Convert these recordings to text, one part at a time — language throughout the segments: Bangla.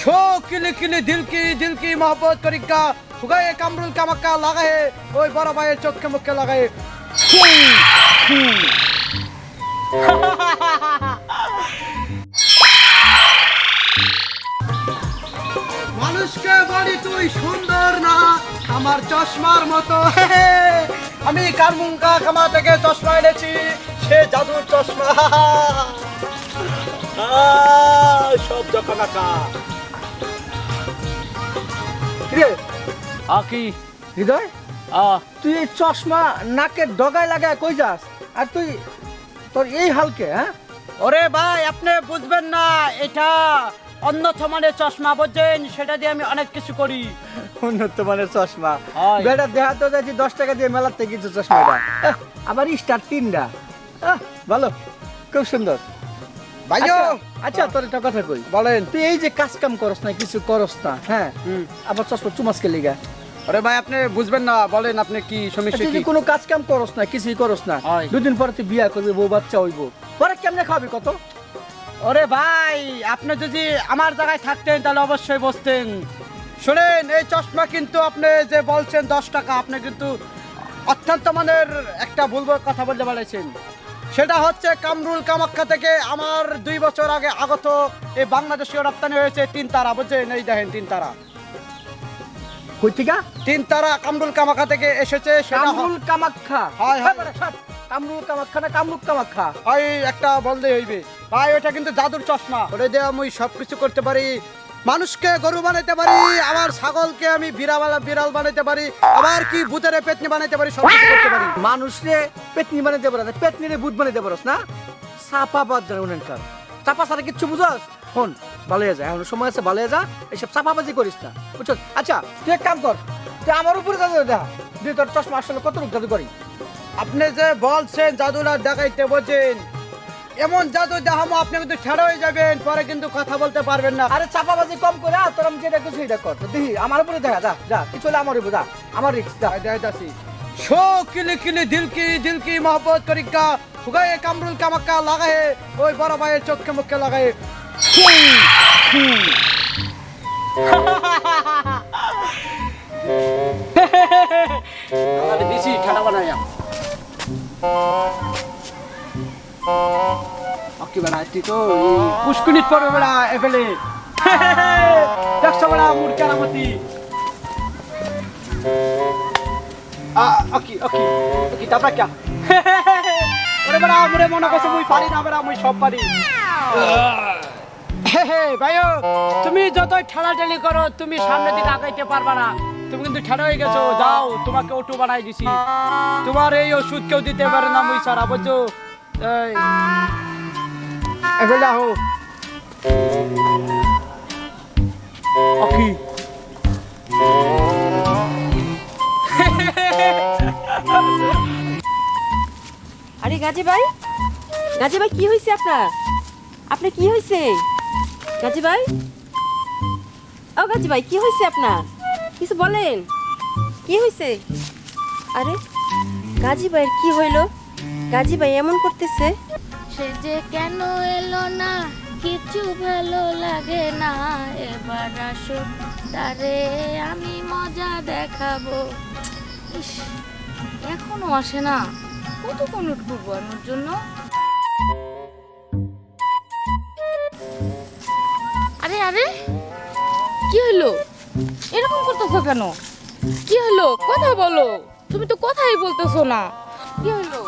शो किली किली दिल की मोहब्बत करिका हुगाए कामरुल कामाक्का लागाए ओई बड़ा भाई चोखे मुखे लागाए মানুষকে বলি তুই সুন্দর না আমার চশমার মতো আমি কারমুঙ্কা কামা থেকে চশমা এনেছি সে জাদুর চশমা সব জকানাকা রে আকি হৃদয় তুই এই চশমা নাকে ডগায় লাগায় কই যাস আর তুই তোর এই হালকে হ্যাঁ ওরে ভাই আপনি বুঝবেন না এটা উন্নত মানের চশমা বুঝছেন সেটা দিয়ে আমি অনেক কিছু করি উন্নত মানের চশমা হয়। বেটা দেখা তো যাচ্ছি 10 টাকা দিয়ে মেলার থেকে কিছু চশমাটা আবার স্টার 3টা ভালো খুব সুন্দর ভাইও আচ্ছা তোর একটা কথা কই বলেন তুই এই যে কাজ কাম করস না কিছু করস না হ্যাঁ আবার চশমা চুমাসকে লিগা আরে ভাই আপনি বুঝবেন না বলেন আপনি কি সমস্যা তুই কি কোনো কাজ কাম করস না কিছুই করস না হয়। দুদিন পরে তুই বিয়া করবি বউ বাচ্চা হইব পরে কেমনে খাবি কত ওরে ভাই আপনি যদি আমার জায়গায় থাকতেন তাহলে অবশ্যই বসতেন শুনেন এই চশমা কিন্তু আপনি যে বলছেন 10 টাকা আপনি কিন্তু অত্যন্ত মানের একটা ভুল কথা বলতে বলেছেন সেটা হচ্ছে কামরুল কামাখ্যা থেকে আমার 2 বছর আগে আগত এই বাংলাদেশে রপ্তানি হয়েছে 3 তারা বুঝছেন এই দেখেন 3 তারা কই থেকে 3 তারা কামরুল কামাখ্যা থেকে এসেছে সেটা কামরুল কামাখ্যা হয়, হয়। কামরুল কামাখ্যা না কামরুল কামাখ্যা ওই একটা বললেই হইবে ভাই ওটা কিন্তু জাদুর চশমা ওরে দিয়ে আমি সবকিছু করতে পারি মানুষকে গরু বানাইতে পারি আমার ছাগলকে আমি বিড়াল বানাইতে পারি আবার কি ভূতের পেতনি বানাইতে পারি সব কিছু করতে পারি মানুষরে পেতনি বানাইতে পারে পেতনিরে ভূত বানাইতে পারস না চাপা বাদ জানে উনানকার চাপা ছাড়া কিচ্ছু বুঝাস ফোন ভালো হয়ে যায় এখন সময় আছে ভালো হয়ে যা এইসব চাপাবাজি করিস না বুঝছ আচ্ছা তুই এক কাম কর তুই আমার উপরে জাদু দেখা তুই তোর চশমা আসলে কত রূপ জাদু করি আপনি যে বলছেন জাদুটা দেখাইতে বোঝেন এমন জাদু দেখামো আপনি কিন্তু ছেড়ে হয়ে যাবেন পরে কিন্তু কথা বলতে পারবেন না আরে চাপাবাজি কম করে তোর আমি যেটা কিছু এটা কর দেখি আমার উপরে দেখা যা যা কিছু হলে আমার উপরে যা আমার রিক্স যা দেখাইতাছি শো কিলি কিলি দিল কি मोहब्बत करिका हुगाए कामरुल कामाक्का लागाए ओई बड़ा भाई चोखे मुखे लागाए আরে দিছি ঠাডা বানায়া আকি বানাইতি তো পুষ্কুনিত পড়বে বড়া এফেলে দেখছ বড়া মুড় কেরামতি আকি তারপর কি ওরে বড়া আমরে মনে করছে মুই পারি না বড়া মুই সব পারি ভাইও তুমি যতই ঠেলাঠেলি করো তুমি সামনের দিকে আগাইতে পারবা না তুমি কিন্তু ঠেলা হয়ে গেছো যাও তোমাকে অটো বানাই দিছি তোমার এই ওষুধ কেউ দিতে পারে না মুই সারা বুঝছো এই এবার যাও আকি আরে গাজী ভাই কি হয়েছে আপনার কি হয়েছে গাজী ভাই ও গাজী ভাই কি হয়েছে আপনার কিছু বলেন কি হয়েছে আরে গাজী ভাইয়ের কি হইলো গাজী ভাই এমন করতেছে সে যে কেন এলো না কিছু ভালো লাগে না এবার আসো তারে আমি মজা দেখাবো ইস, এখনো আসে না কতক্ষণ ওয়েট করবো আমার জন্য আরে আরে কি হলো এরকম করতেছো কেন কি হলো কথা বলো তুমি তো কথাই বলতেছো না কি হলো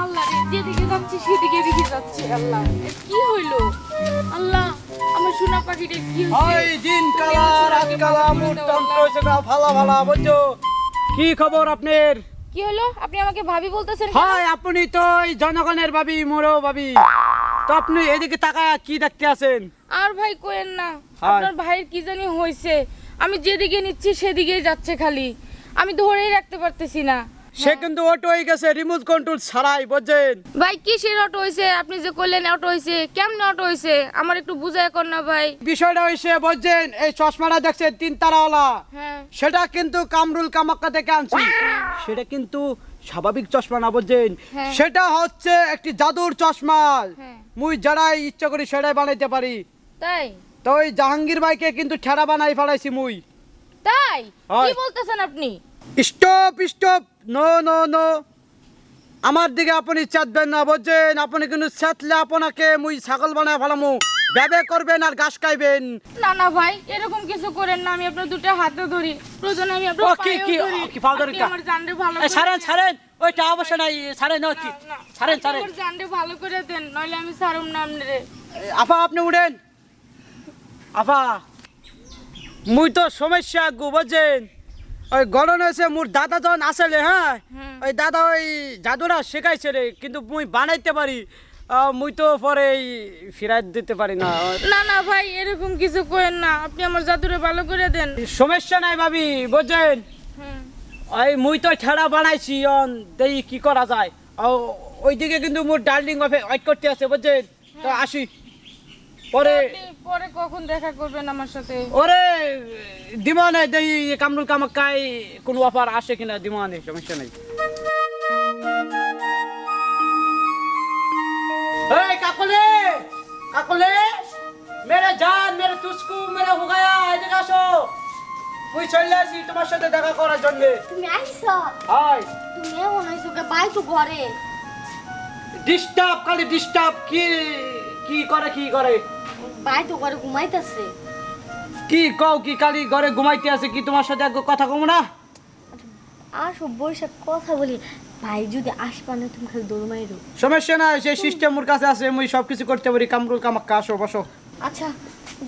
আল্লাহ রে যেদিকে যাচ্ছি সেদিকে দিকে যাচ্ছে আল্লাহ কি হইলো আল্লাহ আমার সোনা পাখিটা কি হইছে ওই দিন কালা রাত কালা মুড তন্ত্র সেটা ভালা ভালা বুঝছো কি খবর আপনার কি হলো আপনি আমাকে ভাবি বলতেছেন কেন? হয় আপনি তো এই জনগণের ভাবি মোরও ভাবি তো আপনি এদিকে তাকায় কি দেখতে আছেন আর ভাই কোয়েন না হয়। আপনার ভাইয়ের কি জানি হইছে আমি যেদিকে নিচ্ছি সেদিকেই যাচ্ছে খালি আমি ধরেই রাখতে পারতেছি না সে কিন্তু অটো হয়ে গেছে রিমোট কন্ট্রোল ছাড়াই বুঝছেন ভাই কিসের অটো হইছে আপনি যে কইলেন অটো হইছে কেমনে অটো হইছে আমার একটু বুঝায় কর না ভাই বিষয়টা হইছে বুঝছেন এই চশমাটা দেখছেন 3 তারাওয়ালা হ্যাঁ সেটা কিন্তু কামরুল কামাক্কা থেকে আনছি সেটা কিন্তু স্বাভাবিক চশমা না বুঝছেন হ্যাঁ। সেটা হচ্ছে একটি জাদুর চশমা হ্যাঁ। মুই যারাই ইচ্ছা করি সেটাই বানাইতে পারি তাই তো ওই জাহাঙ্গীর ভাইকে কিন্তু ঠেড়া বানাই ফেলাইছি মুই। তাই হয়। কি বলতেছেন আপনি? Stop stop, no no no, আমার দিকে আপনি চাটবেন না বুঝছেন? আপনি কিন্তু চাটলে আপনাকে মুই ছাগল বানায় ফেলামু, ব্যাবে করবেন আর ঘাস খাইবেন। না না ভাই, এরকম কিছু করেন না। আমি আপনার দুটো হাতে ধরি, প্রয়োজনে আমি আপনার ও, পায়েও ধরি। কি পাও ধরি আপনি কা? আমার জানরে ভালো এই করে ছাড়েন দেন। ছাড়েন, ওইটা অবশ্য নাই, ছাড়েন না কি, না, ছাড়েন আপনি ছাড়েন। আমার জানরে ভালো করে দেন, নইলে আমি ছাড়ুম না আপনারে। আফা আপনি উঠেন। আফা মুই তো সমস্যা গো বুঝছেন? ওই গরম হয়েছে মোর দাদা যখন আসলে, হ্যাঁ হুম। ওই দাদা ওই জাদুরা শেখাইছে রে, কিন্তু মুই বানাইতে পারি, মুই তো পরে ফিরাই দিতে পারি না। না না ভাই, এরকম কিছু করেন না। আপনি আমার জাদুরে ভালো করে দেন। সমস্যা নাই ভাবি বুঝছেন? হুম। ওই মুই তো ঠেড়া বানাইছি, দেই কি করা যায়। ওইদিকে কিন্তু মোর ডার্লিং ওয়েট করতে আছে বুঝছেন? তো আসি পরে। আপনি পরে কখন দেখা করবেন আমার সাথে? ওরে দিমানে দেই কামরুল কামাক্কাই কোনো অফার আসে কিনা, দিমানে সমস্যা নাই। এই কাকলে, কাকলে, মেরে জান, মেরে তুসকু, মেরে হুগায়া, এদিকে আসো। মুই চলে আসি তোমার সাথে দেখা করার জন্য। তুমি আইছো? হাই তুমি এমন হইছো কে? বাই তো ঘরে। ডিস্টার্ব, খালি ডিস্টার্ব। কি কি করে, কি করে, বাই তো ঘরে ঘুমাইতেছে। কি কও? কি খালি ঘরে ঘুমাইতে আছে? কি তোমার সাথে এক কথা কম না? আসো বসে কথা বলি। ভাই যদি আসবানে তুমি খালি দৌড় মাইরো। সমস্যা নাই, সেই সিস্টেম মোর কাছে আছে, মুই সব কিছু করতে পারি। কামরুল কামাক্কা আসো, বসো। আচ্ছা,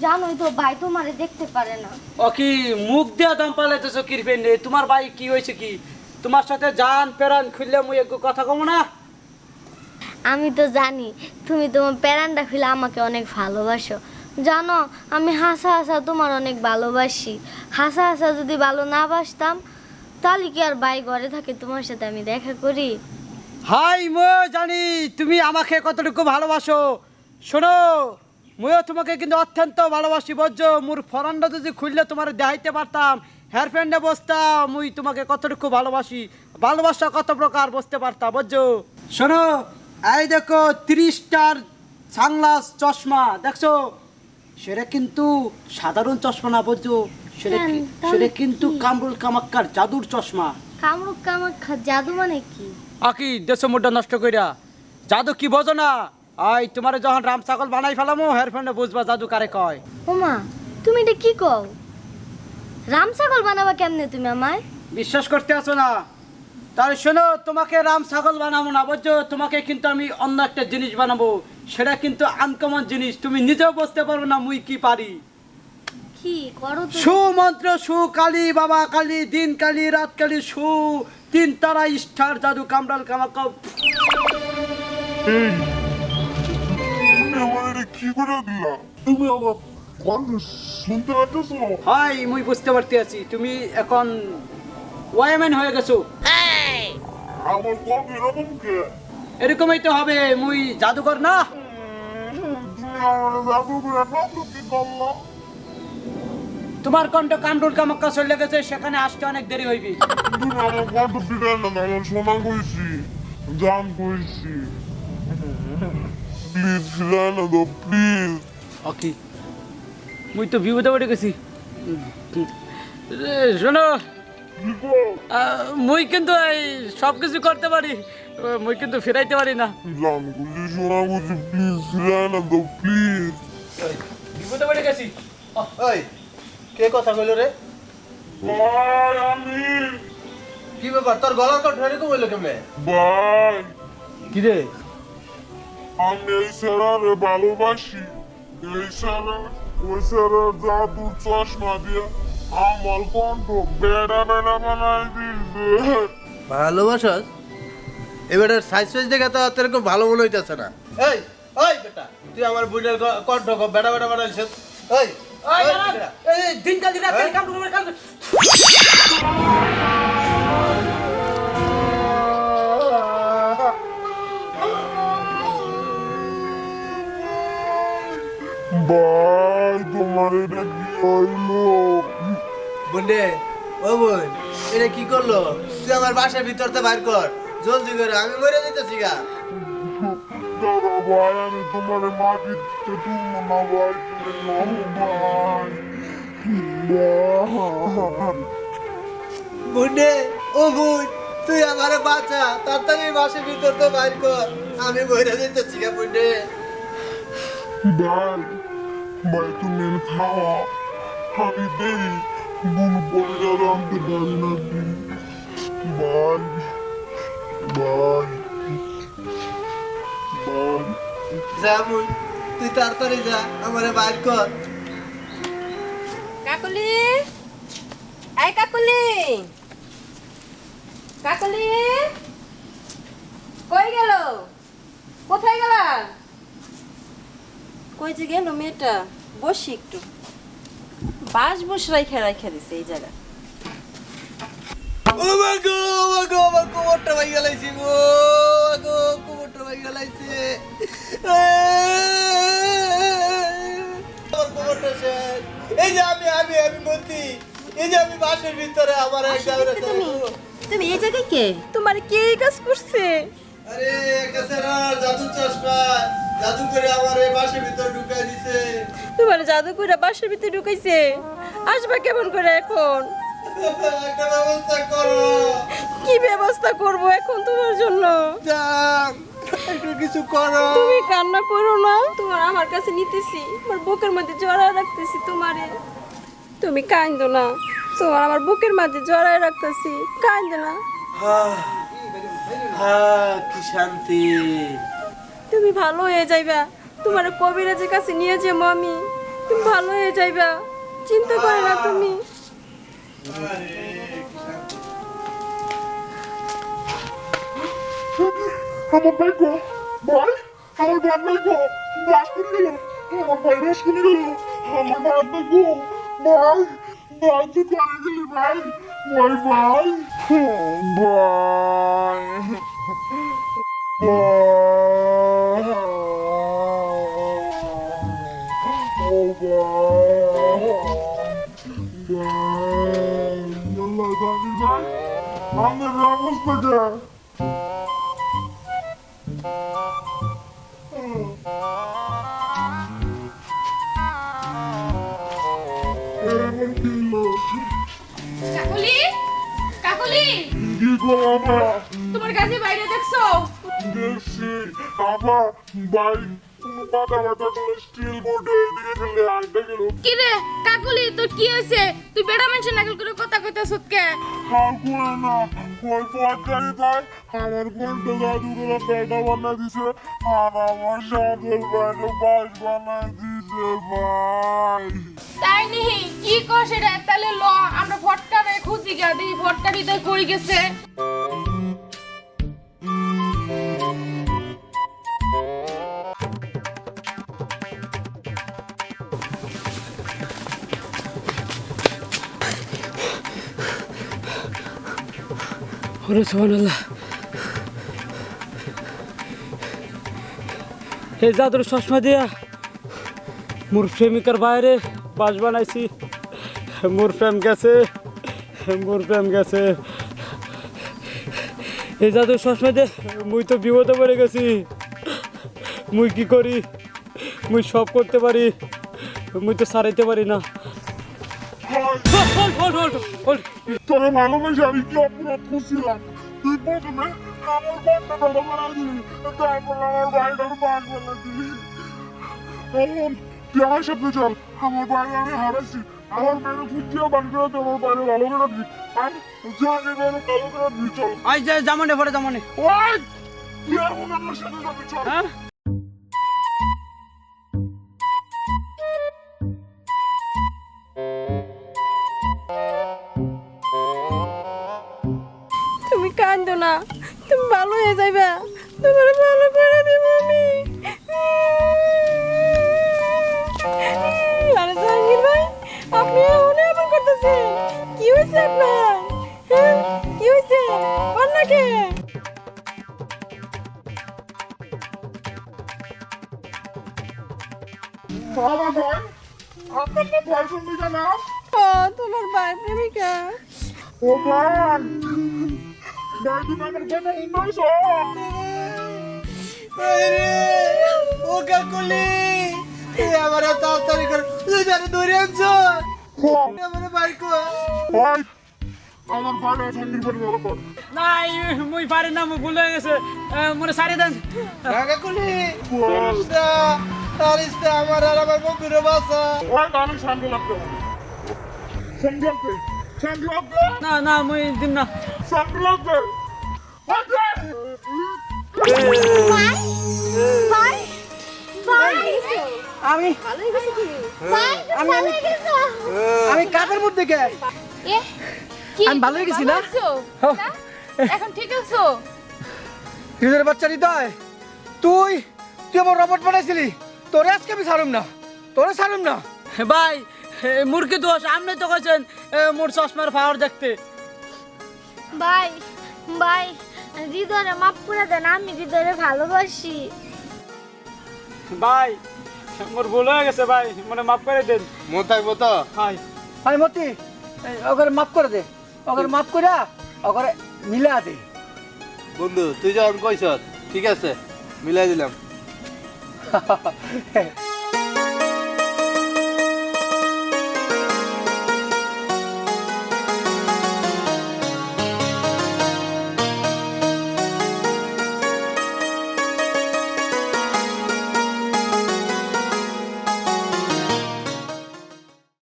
জানোই তো ভাই তোমারে দেখতে পারে না। ও কি মুখ দিয়া দম পালাইতেছো কিরপেন রে? তোমার ভাই কি হয়েছে কি? তোমার সাথে জান পেরান খুললে মুই এক কথা কম না? আমি তো জানি তুমি তোমার প্যারানটা খুলে আমাকে অনেক ভালোবাসো। জানো আমি হাসা হাসা তোমার অনেক ভালোবাসি। হাসা হাসা যদি ভালো না বাসতাম তাহলে কি আর ভাই ঘরে থাকে তোমার সাথে আমি দেখা করি? হাই মো জানি তুমি আমাকে কতটুকু ভালোবাসো। শোনো, মুইও তোমাকে কিন্তু অত্যন্ত ভালোবাসি বুঝছো? মোর ফরানটা যদি খুললে তোমার দেখাইতে পারতাম, হেয়ার প্যান্ডে বসতাম, মুই তোমাকে কতটুকু ভালোবাসি, ভালোবাসা কত প্রকার বুঝতে পারতাম বুঝছো? শোনো, এই দেখো 30টার সানগ্লাস চশমা দেখছো? সেটা কিন্তু সাধারণ চশমা না বুঝছো? সেটা কেন? তাহলে সেটা কিন্তু কামরুল কামাক্কার জাদুর চশমা। কামরুক কামাখ্যা জাদু মানে কি? আকি দেশ মুডটা নষ্ট কইরা জাদু কি বোঝো না? আই তোমারে যখন রাম ছাগল বানাই ফেলামো, হের ফেন্ডে বুঝবা জাদু কারে কয়। ওমা, তুমি এটা কি কও? রাম ছাগল বানাবা কেমনে তুমি আমায়? বিশ্বাস করতে আছো না? তাহলে শোনো, তোমাকে রাম ছাগল বানাবো না বুঝছো? তোমাকে কিন্তু আমি অন্য একটা জিনিস বানাবো, সেটা কিন্তু আনকমন জিনিস, তুমি নিজেও বুঝতে পারবে না মুই কি পারি। কি করো তো? সু মন্ত্র, সু কালী, বাবা কালী, দিন কালী, রাত কালী, সু 3 তারা স্টার জাদু কামরাল কামাকা। এই তুমি আমার কি করে দিলা? তুমি আমার কণ্ঠ শুনতে পাচ্ছো? হাই মুই বুঝতে পারতে আছি, তুমি এখন ওয়াইম্যান হয়ে গেছো। আমার কণ্ঠ এরকম কে? এরকমই তো হবে, মুই জাদুকর না? তুমি আমার জাদু করে নষ্ট কি করলা? তোমার কণ্ঠ কামরুল কামাক্কা চলে গেছে, সেখানে আসতে অনেক দেরি হইবি। তুমি আমার কণ্ঠ ফিরাই না, আমার সোনা কইছি, জান কইছি। প্লিজ ফিরাই না তো, প্লিজ। ওকে, মুই তো বিপদে পড়ে গেছি। শোনো, মুই কিন্তু এই সব কিছু করতে পারি, মুই কিন্তু ফেরাইতে পারি না। জান কইছি, সোনা কইছি, প্লিজ ফিরাই না তো, প্লিজ। বিপদে পড়ে গেছি। ওই কে কথা কইলো রে? ভাই আমি, কি ব্যাপার, তোর গলার কণ্ঠ এরকম হইলো কেমনে? ভাই কি রে? আমি এই স্যারারে ভালোবাসি। এই স্যারা ওই স্যারের জাদু চশমা দিয়ে আমার কণ্ঠ বেড়া বেড়া বানাই দিয়েছে। ভালোবাসস? এবারে সাইজ সাইজ দেখে তো তোর এরকম ভালো মনে হইতেছে না। এই ওই বেটা, তুই আমার বুইনের কণ্ঠ বেড়া বেড়া বানাইছিস। ওই এই দাঁড়ান, এই দিন কাল দিন রাত কাল কামরুল কাল। ভাই তোমার এটা কি হইলো? বন্ডে, ও বোন, এটা কি করলো? তুই আমার বাসার ভিতরতে বাইর কর, জলদি করে, আমি মরে যেতেছি গা। দাঁড়া ভাই, আমি তোমার মাটিতে তুলবো না ভাই, তুমি নামো ভাই। ভাই বুঝে ও বুঝ, তুই আমারে বাঁচা, তাড়াতাড়ি বাসের ভিতর তো বাইর কর, আমি বইরা যেতেছি গা বুঝে। ভাই ভাই তুমি খাওয়া, আমি দেই বুন বইরা রাখতে পারি নাকি ভাই। ভাই ভাই যা বুঝ, তুই তাড়াতাড়ি যা, আমারে বাইর কর। কাকলি, এই কাকলি, কাকলি, কই গেল? কোথায় গেলা? কই যে গেল মেয়েটা? বসি একটু, বাস বস রাইখা রাইখা দিছে এই জায়গা। ও মা গো, ও মা গো, আমার কোমরটা ভাঙা লাইছে গো, গো কোমরটা ভাঙা লাইছে। আমার কোমরটা শেষ। এই যে আমি মতি, এই যে আমি বাসের ভিতরে আমার এক জায়গা। তুমি এই জায়গায় কে? তোমার কে এই কাজ করছে? আরে কাছে না জাদু চশমা, জাদু করে আমার এই বাসের ভিতর ঢুকাই দিছে। তোমার জাদু কইরা বাসার ভিতরে ঢুকাইছে, আসবা কেমন করে এখন? একটা ব্যবস্থা করো। কি ব্যবস্থা করব এখন তোমার জন্য? যান, একটু কিছু করো। তুমি কান্না করো না, তোমার আমার কাছে নিতেছি, আমার বুকের মধ্যে জড়ায় রাখতেছি তোমারে। তুমি কাঁদো না, তোমার আমার বুকের মধ্যে জড়ায় রাখতেছি, কাঁদো না। কি শান্তি। তুমি ভালো হয়ে যাইবা, তোমার কবিরাজের কাছে নিয়ে যাবো আমি, তুমি ভালো হয়ে যাইবা, চিন্তা করে না তুমি। আমার ভাই গো, ভাই আমার ভাই নাই গো, বাস করে গেল, আমার ভাই বাস করে গেল, আমার ভাই নাই গো, ভাই ভাই তুই করে গেলি ভাই, ভাই ভাই ভাই, আমার অবস্থা কে? কাকুলি, কাকুলি, কি করবো? তোমার কাছে বাইরে দেখছো? দেখছি আবার ভাই মাথা ব্যথা করে স্টিল বোর্ডে এদিকে ফেলে আনতে গেল। কি রে কাকুলি, তোর কি হয়েছে? তুই বেড়া মানুষের নাকল করে কথা কইতাছ কে? আর করে না, ওই পথটাই তাই আমার বোনটা জাদু করে পেটা বানা দিছে আর আমার সাদের পেটে বাস বানাই দিছে ভাই। তাই নিহি কি কর সেটা, তাহলে ল আমরা ফটকারে খুঁজি গা, দেখি ফটকারি তো কই গেছে। ওরে সুবহানাল্লাহ, এই জাদুর চশমা দিয়া মোর প্রেমিকার বাইরে বাস বানাইছি, মোর প্রেম গেছে, মোর প্রেম গেছে। এই জাদুর চশমা দিয়ে মুই তো বিপদে পড়ে গেছি, মুই কি করি? মুই সব করতে পারি, মুই তো সারাইতে পারি না। তোরা ভালোবেসে আমি কি অপরাধ করছিলাম? তুই প্রথমে আমার বোনটা পেটা বানা দিলি, তারপর আমার ভাইটার বাস বানা দিলি। এখন তুই আমার সাথে চল, আমার বাইরে আমি হারাইছি, আমার বাইরে খুঁজিয়া বান করে দে, আমার বাইরে ভালো করে দিই, আর জানি বাইরে ভালো করে দিই। চল ওই যে জামনে পড়ে জামনে। ওই তুই এখন আমার সাথে যাবি, চল। হ্যাঁ তুমি কাঁদো না, তুমি ভালো হয়ে যাইবা, তোমার ভালো করে দেব আমি। আরে জাহাঙ্গীর ভাই, আপনি এমন এমন করতেছেন, কি হয়েছে আপনার? হ্যাঁ কি হয়েছে? আপনাকে আমার ভাই, আপনার নাম ভাই সন্ধিকা না? ও তোমার ভাই প্রেমিকা। ও ভাই, ভাই তুমি আমার কথা শুনতেছ? ও কাকুলি আমার তাড়াতাড়ি করে ধরে আনছো আমার বাইর কর ভাই আমার ভালো সঙ্গীর পরে ভালো কর নাই মুই পারি না, মুই ভুল হয়ে গেছে, মনে সারি দেন। কাকুলি আরিস্তা আমার আর আমার বন্ধুরে বাসা ভাই অনেক শান্তি লাগতো শান্তি লাগবে শান্তি লাগবে না না মুই দিম না। শান্তি লাগবে ভাই ভাই আমি ভাই আমি আমি কাকের মধ্যে কে এ কি আমি ভালো হয়ে গেছি না? আছো? না? এখন ঠিক আছো? হৃদয়ের বাচ্চা হৃদয় তুই তুই আমার রবট বানাইছিলি তোরে আজকে আমি ছাড়ুম না তোরে ছাড়ুম না ভাই মুরগি দোষ, আপনি তো কইছেন মোর চশমার পাওয়ার দেখতে। ভাই ভাই হৃদয়ে মাফ করে দেন, আমি হৃদয়ে ভালোবাসি। ভাই মোর ভুল হয়ে গেছে ভাই, মনে মাফ করে দেন। মন থাকবো তো হাই ভাই মতি ওকে মাফ করে দে, ওকে মাফ করে ওকে মিলা দে। বন্ধু তুই যখন কইছ ঠিক আছে মিলাই দিলাম